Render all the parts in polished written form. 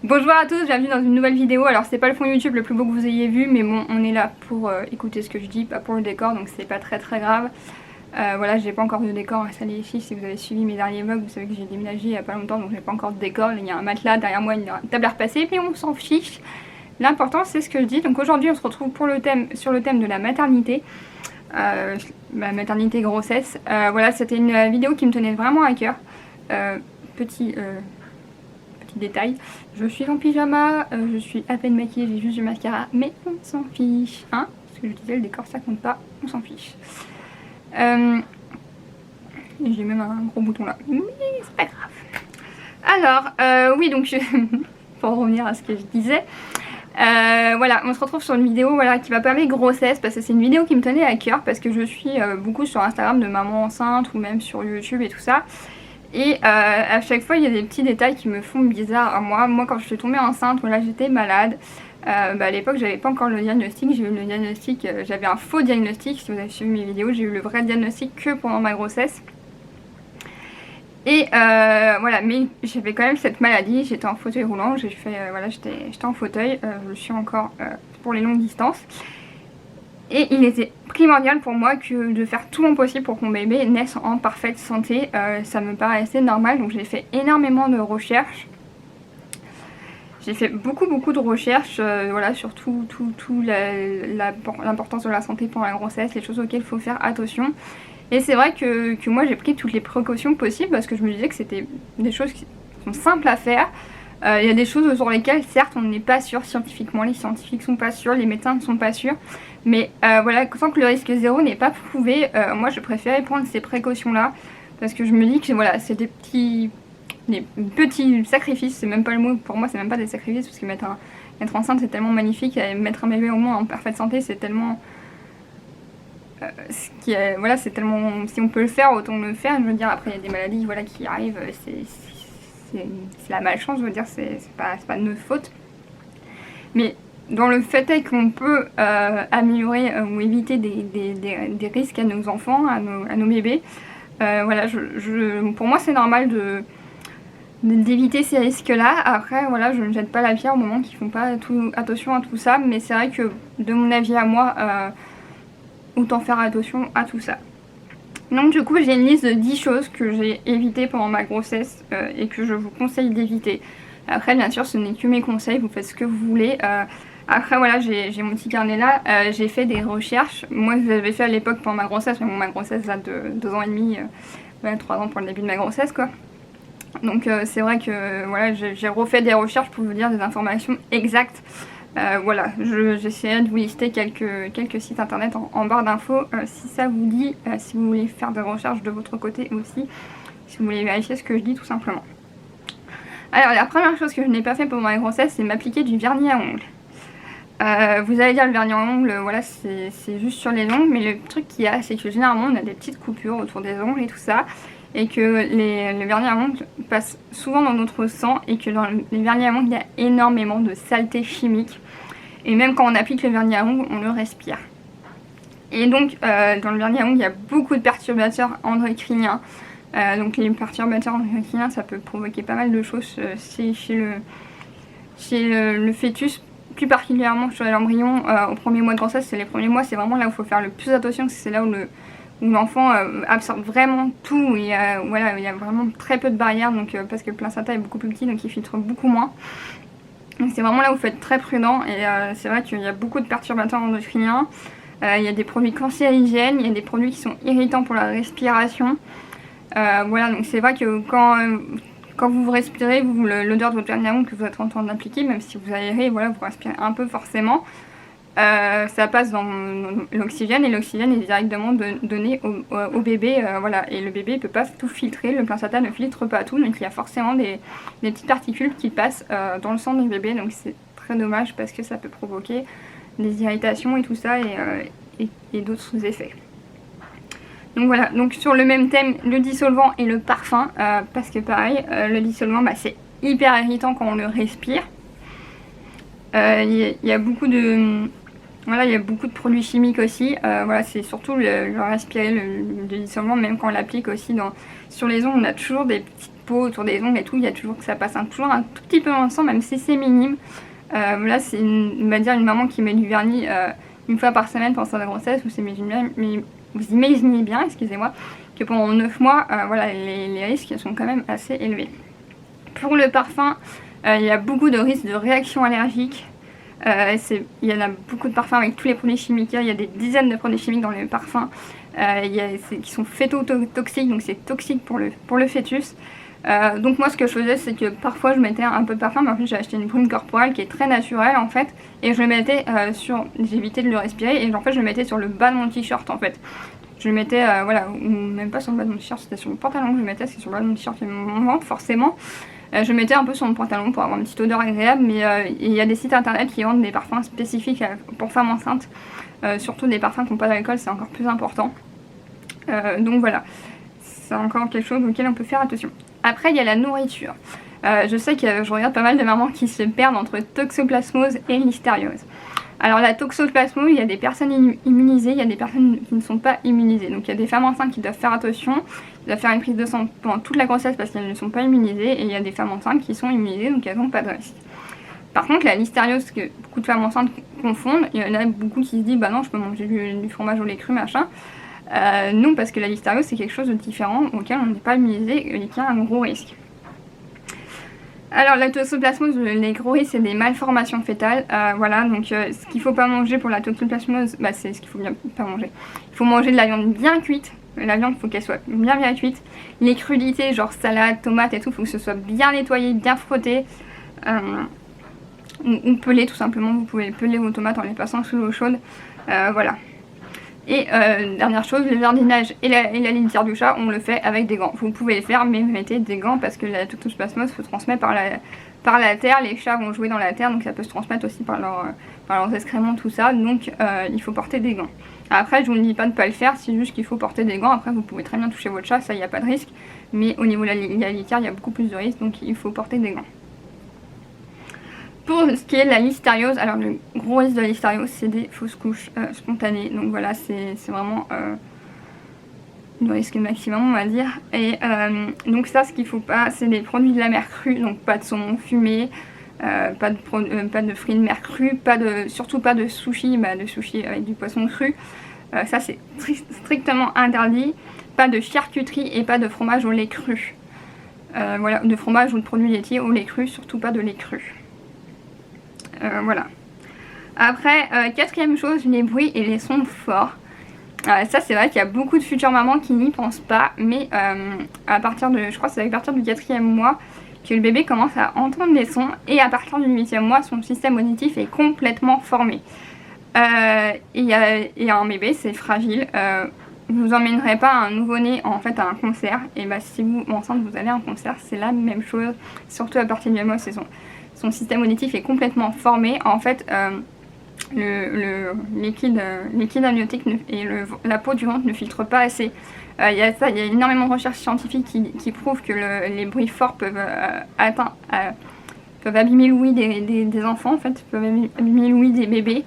Bonjour à tous, bienvenue dans une nouvelle vidéo. Alors c'est pas le fond YouTube le plus beau que vous ayez vu, mais bon, on est là pour écouter ce que je dis, pas pour le décor, donc c'est pas très grave. Voilà, j'ai pas encore de décor installé ici. Si vous avez suivi mes derniers vlogs, vous savez que j'ai déménagé il y a pas longtemps, donc j'ai pas encore de décor. Il y a un matelas derrière moi, une table à repasser, mais on s'en fiche. L'important c'est ce que je dis. Donc aujourd'hui on se retrouve pour sur le thème de la maternité. Maternité grossesse. Voilà, c'était une vidéo qui me tenait vraiment à cœur. Petit détail, je suis en pyjama, je suis à peine maquillée, j'ai juste du mascara, mais on s'en fiche, hein, parce que je disais le décor ça compte pas, on s'en fiche. J'ai même un gros bouton là, mais c'est pas grave. Alors, oui, donc pour revenir à ce que je disais, voilà, on se retrouve sur une vidéo qui va parler grossesse, parce que c'est une vidéo qui me tenait à cœur, parce que je suis beaucoup sur Instagram de maman enceinte, ou même sur YouTube et tout ça. Et à chaque fois il y a des petits détails qui me font bizarre. Moi quand je suis tombée enceinte, voilà, j'étais malade. À l'époque j'avais pas encore le diagnostic, j'ai eu le diagnostic, j'avais un faux diagnostic. Si vous avez suivi mes vidéos, j'ai eu le vrai diagnostic que pendant ma grossesse. Et voilà, mais j'avais quand même cette maladie, j'étais en fauteuil roulant, j'ai fait, voilà, j'étais en fauteuil, je le suis encore pour les longues distances. Et il était primordial pour moi de faire tout mon possible pour que mon bébé naisse en parfaite santé. Ça me paraissait normal, donc j'ai fait énormément de recherches. J'ai fait beaucoup de recherches voilà, sur l'importance de la santé pendant la grossesse, les choses auxquelles il faut faire attention. Et c'est vrai que moi j'ai pris toutes les précautions possibles parce que je me disais que c'était des choses qui sont simples à faire. Il y a des choses sur lesquelles certes on n'est pas sûr scientifiquement, les scientifiques sont pas sûrs, les médecins ne sont pas sûrs, mais voilà, tant que le risque zéro n'est pas prouvé, moi je préférais prendre ces précautions là parce que je me dis que voilà, c'est des petits sacrifices. C'est même pas le mot, pour moi c'est même pas des sacrifices, parce que être enceinte c'est tellement magnifique, et mettre un bébé au moins en parfaite santé c'est tellement voilà, c'est tellement, si on peut le faire autant le faire. Je veux dire, après il y a des maladies voilà, qui arrivent, c'est la malchance, je veux dire, c'est pas de notre faute. Mais dans le fait est qu'on peut améliorer ou éviter des risques à nos enfants, à nos bébés. Voilà, pour moi c'est normal d'éviter ces risques-là. Après, voilà, je ne jette pas la pierre au moment qu'ils font pas attention à tout ça. Mais c'est vrai que, de mon avis à moi, autant faire attention à tout ça. Donc du coup j'ai une liste de 10 choses que j'ai évitées pendant ma grossesse et que je vous conseille d'éviter. Après bien sûr ce n'est que mes conseils, vous faites ce que vous voulez. Après voilà, j'ai mon petit carnet là, j'ai fait des recherches. Moi je l'avais fait à l'époque pendant ma grossesse, mais bon, ma grossesse date de 2 ans et demi, 3 ans pour le début de ma grossesse quoi. Donc c'est vrai que voilà, j'ai refait des recherches pour vous dire des informations exactes. Voilà, j'essaierai de vous lister quelques sites internet en barre d'infos si ça vous dit, si vous voulez faire des recherches de votre côté aussi, si vous voulez vérifier ce que je dis tout simplement. Alors la première chose que je n'ai pas fait pour ma grossesse, c'est m'appliquer du vernis à ongles. Vous allez dire le vernis à ongles, voilà, c'est juste sur les ongles, mais le truc qu'il y a, c'est que généralement on a des petites coupures autour des ongles et tout ça, et que le vernis à ongles passe souvent dans notre sang, et que dans les vernis à ongles il y a énormément de saleté chimique, et même quand on applique le vernis à ongles on le respire. Et donc dans le vernis à ongles il y a beaucoup de perturbateurs endocriniens. Donc les perturbateurs endocriniens ça peut provoquer pas mal de choses chez le fœtus, plus particulièrement sur l'embryon. Au premier mois de grossesse, c'est les premiers mois, c'est vraiment là où il faut faire le plus attention, parce que c'est là où l'enfant absorbe vraiment tout, et voilà, il y a vraiment très peu de barrières, donc, parce que le placenta est beaucoup plus petit, donc il filtre beaucoup moins. Donc c'est vraiment là où il faut être très prudent, et c'est vrai qu'il y a beaucoup de perturbateurs endocriniens. Il y a des produits cancérigènes, il y a des produits qui sont irritants pour la respiration. Voilà, donc c'est vrai que quand vous respirez, l'odeur de votre vernis à ongles que vous êtes en train d'appliquer, même si vous aérez, voilà, vous respirez un peu forcément. Ça passe dans l'oxygène, et l'oxygène est directement donné au bébé, voilà, et le bébé ne peut pas tout filtrer, le placenta ne filtre pas tout, donc il y a forcément des petites particules qui passent dans le sang du bébé, donc c'est très dommage parce que ça peut provoquer des irritations et tout ça, et d'autres effets. Donc voilà, donc sur le même thème, le dissolvant et le parfum, parce que pareil, le dissolvant c'est hyper irritant quand on le respire. Il y a beaucoup de Voilà, il y a beaucoup de produits chimiques aussi. Voilà, c'est surtout le respirer, le dissolution, même quand on l'applique aussi sur les ongles, on a toujours des petites peaux autour des ongles et tout. Il y a toujours que ça passe toujours un tout petit peu dans le sang, même si c'est minime. Là, c'est on va dire une maman qui met du vernis une fois par semaine pendant sa grossesse. Vous imaginez bien, excusez-moi, que pendant 9 mois, voilà, les risques sont quand même assez élevés. Pour le parfum, il y a beaucoup de risques de réactions allergiques. Il y en a beaucoup de parfums avec tous les produits chimiques. Il y a des dizaines de produits chimiques dans les parfums qui sont phétotoxiques, donc c'est toxique pour le fœtus. Donc moi ce que je faisais, c'est que parfois je mettais un peu de parfum, mais en plus j'ai acheté une brume corporelle qui est très naturelle en fait, et je le mettais j'évitais de le respirer, et en fait je le mettais sur le bas de mon t-shirt en fait. Je le mettais, voilà, ou même pas sur le bas de mon t-shirt, c'était sur le pantalon que je le mettais, parce que sur le bas de mon t-shirt il y a mon ventre forcément. Je mettais un peu sur mon pantalon pour avoir une petite odeur agréable, mais il y a des sites internet qui vendent des parfums spécifiques pour femmes enceintes, surtout des parfums qui n'ont pas d'alcool, c'est encore plus important. Donc voilà, c'est encore quelque chose auquel on peut faire attention. Après il y a la nourriture. Je sais que je regarde pas mal de mamans qui se perdent entre toxoplasmose et listériose. Alors la toxoplasmose, il y a des personnes immunisées, il y a des personnes qui ne sont pas immunisées. Donc il y a des femmes enceintes qui doivent faire attention, qui doivent faire une prise de sang pendant toute la grossesse parce qu'elles ne sont pas immunisées, et il y a des femmes enceintes qui sont immunisées, donc elles n'ont pas de risque. Par contre la listériose, que beaucoup de femmes enceintes confondent, il y en a beaucoup qui se disent bah non, je peux manger du fromage au lait cru machin. Non, parce que la listériose c'est quelque chose de différent auquel on n'est pas immunisé et qui a un gros risque. Alors la toxoplasmose, les gros risques, c'est des malformations fétales. Voilà, donc ce qu'il ne faut pas manger pour la toxoplasmose, bah, c'est ce qu'il faut bien pas manger. Il faut manger de la viande bien cuite. La viande, il faut qu'elle soit bien cuite. Les crudités, genre salade, tomate et tout, il faut que ce soit bien nettoyé, bien frotté. Ou pelé tout simplement. Vous pouvez peler vos tomates en les passant sous l'eau chaude. Voilà. Et dernière chose, le jardinage et la litière du chat, on le fait avec des gants. Vous pouvez le faire, mais vous mettez des gants parce que la toxoplasmose se transmet par la terre. Les chats vont jouer dans la terre, donc ça peut se transmettre aussi par leurs excréments, tout ça. Donc il faut porter des gants. Après, je vous dis pas de ne pas le faire, c'est juste qu'il faut porter des gants. Après, vous pouvez très bien toucher votre chat, ça, il n'y a pas de risque. Mais au niveau de la litière, il y a beaucoup plus de risques, donc il faut porter des gants. Pour ce qui est de la listériose, alors le gros risque de la listériose, c'est des fausses couches spontanées. Donc voilà, c'est vraiment le risque maximum, on va dire. Et donc ça, ce qu'il faut pas, c'est des produits de la mer crue, donc pas de saumon fumé, pas de fruits de mer crue, surtout pas de sushi, de sushi avec du poisson cru. Ça, c'est strictement interdit. Pas de charcuterie et pas de fromage au lait cru. Voilà, de fromage ou de produits laitiers au lait cru, surtout pas de lait cru. Voilà. Après, quatrième chose, les bruits et les sons forts. Ça, c'est vrai qu'il y a beaucoup de futures mamans qui n'y pensent pas, mais à partir de, je crois que c'est à partir du 4e mois que le bébé commence à entendre les sons, et à partir du 8e mois, son système auditif est complètement formé. Et un bébé, c'est fragile. Vous emmènerez pas un nouveau-né en fait à un concert, et bah si vous enceinte vous allez à un concert, c'est la même chose, surtout à partir du 8e mois, c'est son système auditif est complètement formé. En fait, le liquide amniotique et la peau du ventre ne filtre pas assez. Il y a énormément de recherches scientifiques qui prouvent que les bruits forts peuvent abîmer l'ouïe des enfants, en fait, peuvent abîmer l'ouïe des bébés.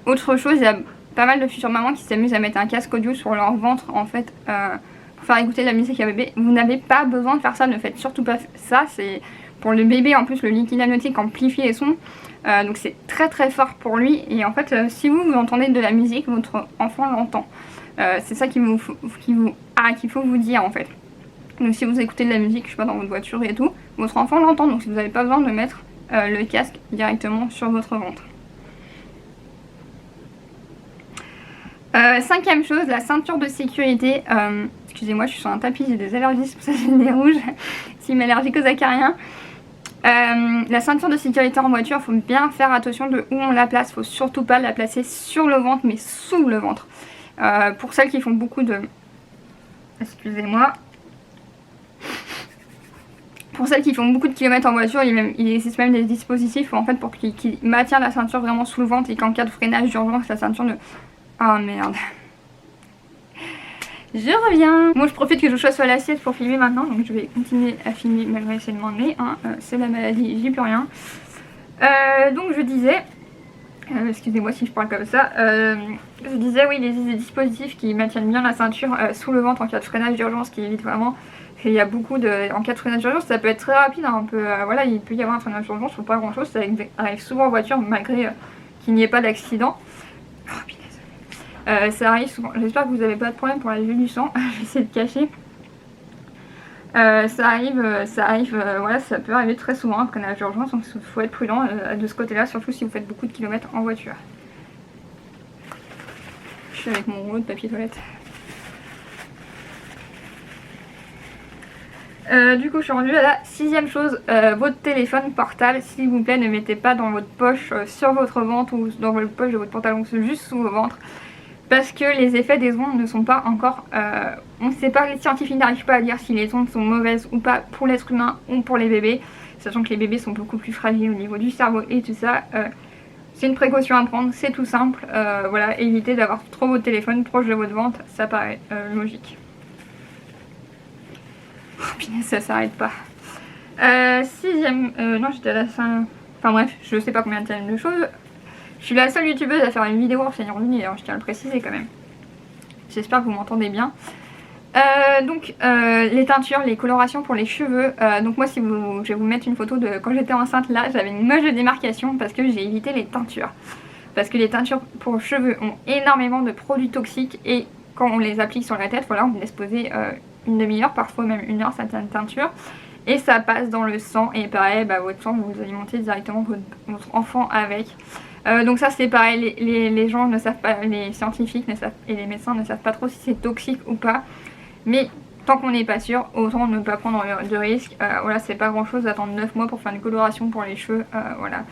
Autre chose, il y a pas mal de futures mamans qui s'amusent à mettre un casque audio sur leur ventre, en fait, pour faire écouter de la musique à bébé. Vous n'avez pas besoin de faire ça, ne faites surtout pas ça. C'est pour le bébé, en plus le liquide amniotique amplifie les sons, donc c'est très très fort pour lui, et en fait si vous entendez de la musique, votre enfant l'entend. C'est ça qu'il faut vous dire en fait. Donc si vous écoutez de la musique, je sais pas, dans votre voiture et tout, votre enfant l'entend, donc vous n'avez pas besoin de mettre le casque directement sur votre ventre. Cinquième chose, la ceinture de sécurité. Excusez-moi, je suis sur un tapis, j'ai des allergies, c'est pour ça que j'ai le nez rouge. Si je m'allergique aux acariens. La ceinture de sécurité en voiture, il faut bien faire attention de où on la place. Il faut surtout pas la placer sur le ventre, mais sous le ventre. Pour celles qui font beaucoup de... Excusez-moi. Pour celles qui font beaucoup de kilomètres en voiture, il existe même des dispositifs en fait, pour qui maintiennent la ceinture vraiment sous le ventre, et qu'en cas de freinage d'urgence, la ceinture ne... Ah merde. Je reviens. Moi je profite que je sois sur l'assiette pour filmer maintenant, donc je vais continuer à filmer malgré le saignement de nez, hein. C'est la maladie, j'y peux rien. Donc je disais, Excusez-moi si je parle comme ça. Je disais oui, il existe des dispositifs qui maintiennent bien la ceinture sous le ventre en cas de freinage d'urgence, qui évite vraiment. Il y a beaucoup de. En cas de freinage d'urgence, ça peut être très rapide, hein, voilà, il peut y avoir un freinage d'urgence pour pas grand chose, ça arrive souvent en voiture malgré qu'il n'y ait pas d'accident. Oh, ça arrive souvent. J'espère que vous n'avez pas de problème pour la vue du sang. Je vais essayer de cacher. Ça arrive, voilà, ça peut arriver très souvent un freinage d'urgence, donc il faut être prudent de ce côté-là, surtout si vous faites beaucoup de kilomètres en voiture. Je suis avec mon rouleau de papier toilette. Du coup, je suis rendue à la 6ème chose, votre téléphone portable, s'il vous plaît, ne mettez pas dans votre poche, sur votre ventre ou dans votre poche de votre pantalon, juste sous vos ventres. Parce que les effets des ondes ne sont pas encore... on ne sait pas, les scientifiques n'arrivent pas à dire si les ondes sont mauvaises ou pas pour l'être humain ou pour les bébés. Sachant que les bébés sont beaucoup plus fragiles au niveau du cerveau et tout ça. C'est une précaution à prendre, c'est tout simple. Voilà, évitez d'avoir trop votre téléphone proche de votre ventre, ça paraît logique. Oh punaise, ça s'arrête pas. 6ème... non, j'étais à la fin... Enfin bref, je sais pas combien de choses. Je suis la seule youtubeuse à faire une vidéo en Seigneur Uni, alors je tiens à le préciser quand même. J'espère que vous m'entendez bien. Les teintures, les colorations pour les cheveux. Donc moi, je vais vous mettre une photo de quand j'étais enceinte. Là, j'avais une image de démarcation parce que j'ai évité les teintures. Parce que les teintures pour cheveux ont énormément de produits toxiques et quand on les applique sur la tête, voilà, on laisse poser une demi-heure, parfois même 1 heure certaines teintures. Et ça passe dans le sang et pareil, votre sang, vous alimentez directement votre enfant avec. Donc ça c'est pareil, les gens ne savent pas, les scientifiques ne savent, et les médecins ne savent pas trop si c'est toxique ou pas. Mais tant qu'on n'est pas sûr, autant ne pas prendre de risques. Voilà, c'est pas grand chose d'attendre 9 mois pour faire une coloration pour les cheveux. Voilà,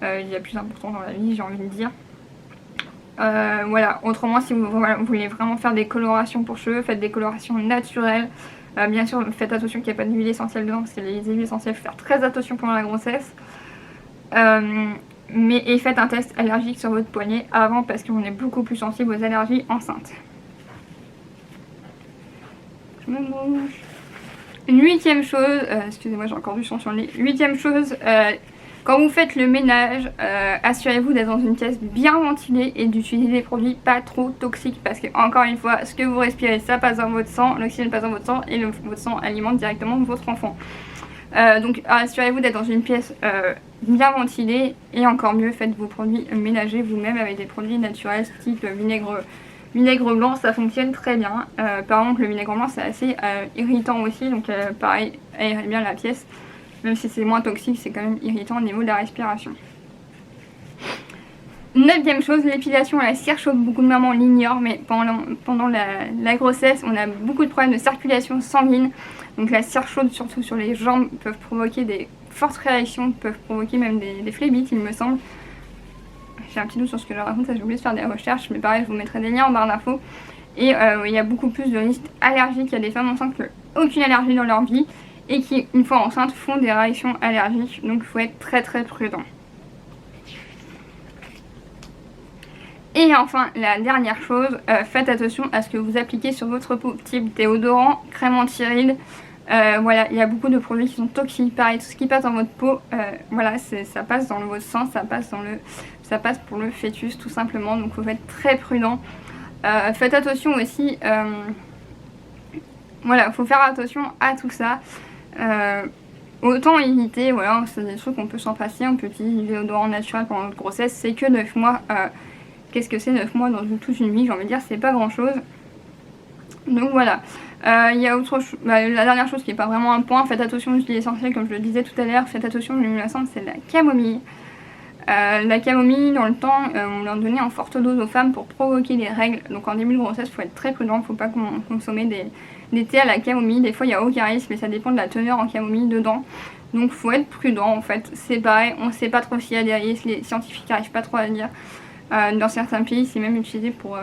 il y a plus important dans la vie, j'ai envie de dire. Voilà, autrement si vous voulez vraiment faire des colorations pour cheveux, faites des colorations naturelles. Bien sûr, faites attention qu'il n'y ait pas d'huile essentielle dedans, parce que les huiles essentielles, il faut faire très attention pendant la grossesse. Et faites un test allergique sur votre poignet avant, parce qu'on est beaucoup plus sensible aux allergies enceintes. Je me bouge. Une 8ème chose, excusez-moi j'ai encore du sang sur le nez. 8ème chose, quand vous faites le ménage, assurez-vous d'être dans une pièce bien ventilée et d'utiliser des produits pas trop toxiques, parce que encore une fois, ce que vous respirez ça passe dans votre sang, l'oxygène passe dans votre sang et votre sang alimente directement votre enfant. Donc assurez-vous d'être dans une pièce bien ventilée et encore mieux, faites vos produits ménagers vous-même avec des produits naturels type vinaigre blanc, ça fonctionne très bien. Par contre, le vinaigre blanc c'est assez irritant aussi, donc pareil, aérez bien la pièce. Même si c'est moins toxique, c'est quand même irritant au niveau de la respiration. 9ème chose, l'épilation à la cire chaude. Beaucoup de mamans l'ignorent, mais pendant la grossesse, on a beaucoup de problèmes de circulation sanguine. Donc la cire chaude, surtout sur les jambes, peuvent provoquer des fortes réactions, peuvent provoquer même des phlébites, il me semble. J'ai un petit doute sur ce que je raconte, ça j'ai oublié de faire des recherches, mais pareil, je vous mettrai des liens en barre d'infos. Et il y a beaucoup plus de risques allergiques. Il y a des femmes enceintes qui n'ont aucune allergie dans leur vie et qui, une fois enceintes, font des réactions allergiques. Donc il faut être très très prudent. Et enfin, la dernière chose, faites attention à ce que vous appliquez sur votre peau, type déodorant, crème anti-rides. Voilà, il y a beaucoup de produits qui sont toxiques. Pareil, tout ce qui passe dans votre peau, voilà, ça passe dans votre sang, ça passe pour le fœtus tout simplement. Donc il faut être très prudent. Faites attention aussi, voilà, il faut faire attention à tout ça. Autant éviter, voilà, c'est des trucs qu'on peut s'en passer, on peut utiliser du déodorant naturel pendant notre grossesse, c'est que 9 mois. Qu'est-ce que c'est 9 mois dans toute une vie, j'ai envie de dire, c'est pas grand chose. Donc voilà, il y a autre chose, la dernière chose qui n'est pas vraiment un point, faites attention aux huiles essentielles comme je le disais tout à l'heure, faites attention aux huiles essentielles, c'est la camomille. La camomille, dans le temps, on l'a donnée en forte dose aux femmes pour provoquer les règles. Donc en début de grossesse, il faut être très prudent, il ne faut pas consommer des thés à la camomille. Des fois, il n'y a aucun risque, mais ça dépend de la teneur en camomille dedans. Donc il faut être prudent en fait. C'est pareil, on ne sait pas trop s'il y a des risques, les scientifiques n'arrivent pas trop à le dire. Dans certains pays, c'est même utilisé pour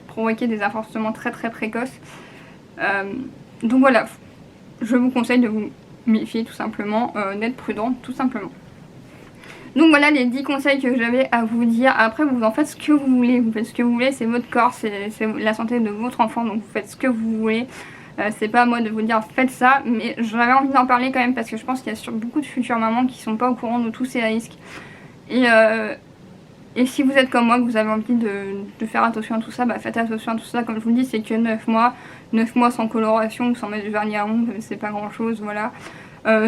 provoquer des avortements très très précoces. Donc voilà, je vous conseille de vous méfier tout simplement, d'être prudent tout simplement. Donc voilà les 10 conseils que j'avais à vous dire. Après vous en faites ce que vous voulez, vous faites ce que vous voulez, c'est votre corps, c'est la santé de votre enfant, donc vous faites ce que vous voulez. C'est pas à moi de vous dire faites ça, mais j'avais envie d'en parler quand même parce que je pense qu'il y a beaucoup de futures mamans qui sont pas au courant de tous ces risques. Et Et si vous êtes comme moi, que vous avez envie de faire attention à tout ça, bah faites attention à tout ça. Comme je vous le dis, c'est que 9 mois. 9 mois sans coloration ou sans mettre du vernis à ongles, c'est pas grand chose, voilà.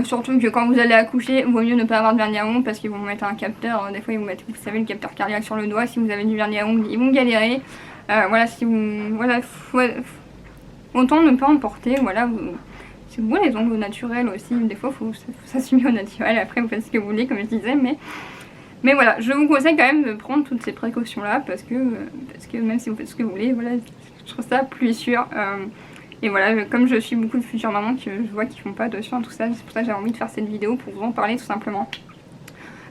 Surtout que quand vous allez accoucher, il vaut mieux ne pas avoir de vernis à ongles parce qu'ils vont vous mettre un capteur. Des fois, ils vous mettent, vous savez, le capteur cardiaque sur le doigt. Si vous avez du vernis à ongles, ils vont galérer. Voilà, si vous. Voilà, autant ne pas en porter, voilà. Si vous voulez les ongles naturels aussi, des fois, faut s'assumer au naturel. Après, vous faites ce que vous voulez, comme je disais, mais voilà, je vous conseille quand même de prendre toutes ces précautions-là parce que même si vous faites ce que vous voulez, voilà, je trouve ça plus sûr. Et voilà, comme je suis beaucoup de futures mamans que je vois qui font pas attention à tout ça, c'est pour ça que j'ai envie de faire cette vidéo pour vous en parler tout simplement.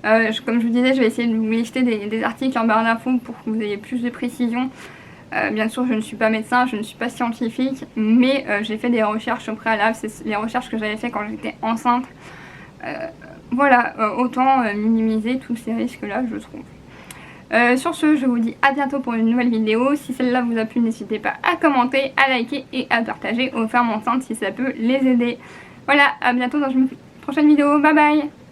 Comme je vous disais, je vais essayer de vous lister des articles en barre d'infos pour que vous ayez plus de précision. Bien sûr, je ne suis pas médecin, je ne suis pas scientifique, mais j'ai fait des recherches au préalable, c'est les recherches que j'avais fait quand j'étais enceinte. Voilà, autant minimiser tous ces risques-là, je trouve. Sur ce, je vous dis à bientôt pour une nouvelle vidéo. Si celle-là vous a plu, n'hésitez pas à commenter, à liker et à partager aux femmes enceintes si ça peut les aider. Voilà, à bientôt dans une prochaine vidéo. Bye bye!